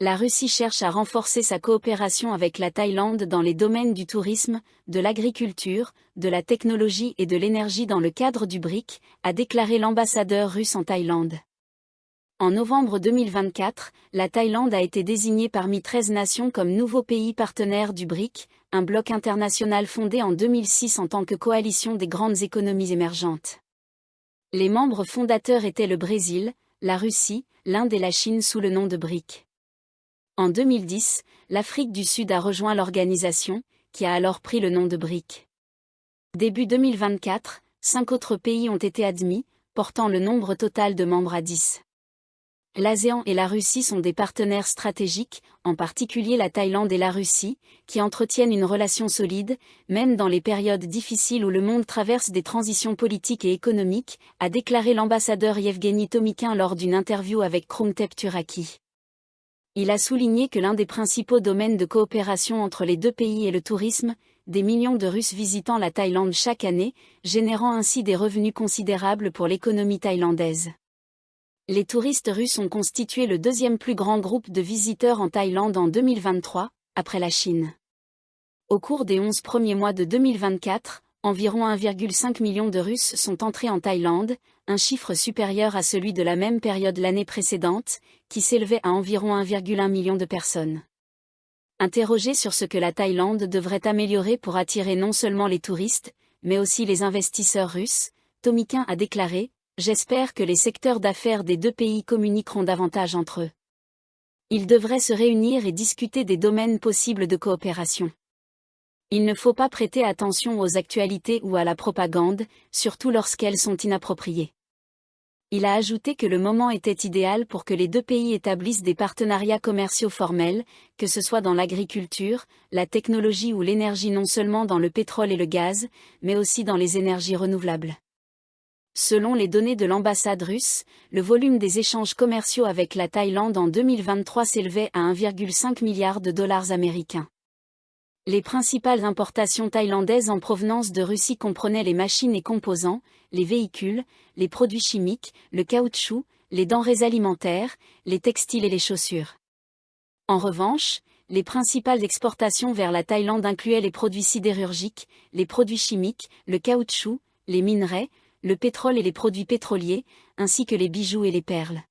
La Russie cherche à renforcer sa coopération avec la Thaïlande dans les domaines du tourisme, de l'agriculture, de la technologie et de l'énergie dans le cadre du BRIC, a déclaré l'ambassadeur russe en Thaïlande. En novembre 2024, la Thaïlande a été désignée parmi 13 nations comme nouveau pays partenaire du BRIC, un bloc international fondé en 2006 en tant que coalition des grandes économies émergentes. Les membres fondateurs étaient le Brésil, la Russie, l'Inde et la Chine sous le nom de BRIC. En 2010, l'Afrique du Sud a rejoint l'organisation, qui a alors pris le nom de BRIC. Début 2024, 5 autres pays ont été admis, portant le nombre total de membres à 10. L'ASEAN et la Russie sont des partenaires stratégiques, en particulier la Thaïlande et la Russie, qui entretiennent une relation solide, même dans les périodes difficiles où le monde traverse des transitions politiques et économiques, a déclaré l'ambassadeur Yevgeny Tomikin lors d'une interview avec Krumtep Turaki. Il a souligné que l'un des principaux domaines de coopération entre les deux pays est le tourisme, des millions de Russes visitant la Thaïlande chaque année, générant ainsi des revenus considérables pour l'économie thaïlandaise. Les touristes russes ont constitué le deuxième plus grand groupe de visiteurs en Thaïlande en 2023, après la Chine. Au cours des 11 premiers mois de 2024, environ 1,5 million de Russes sont entrés en Thaïlande, un chiffre supérieur à celui de la même période l'année précédente, qui s'élevait à environ 1,1 million de personnes. Interrogé sur ce que la Thaïlande devrait améliorer pour attirer non seulement les touristes, mais aussi les investisseurs russes, Tomikin a déclaré « J'espère que les secteurs d'affaires des deux pays communiqueront davantage entre eux. Ils devraient se réunir et discuter des domaines possibles de coopération. Il ne faut pas prêter attention aux actualités ou à la propagande, surtout lorsqu'elles sont inappropriées. » Il a ajouté que le moment était idéal pour que les deux pays établissent des partenariats commerciaux formels, que ce soit dans l'agriculture, la technologie ou l'énergie, non seulement dans le pétrole et le gaz, mais aussi dans les énergies renouvelables. Selon les données de l'ambassade russe, le volume des échanges commerciaux avec la Thaïlande en 2023 s'élevait à 1,5 milliard de dollars américains. Les principales importations thaïlandaises en provenance de Russie comprenaient les machines et composants, les véhicules, les produits chimiques, le caoutchouc, les denrées alimentaires, les textiles et les chaussures. En revanche, les principales exportations vers la Thaïlande incluaient les produits sidérurgiques, les produits chimiques, le caoutchouc, les minerais, le pétrole et les produits pétroliers, ainsi que les bijoux et les perles.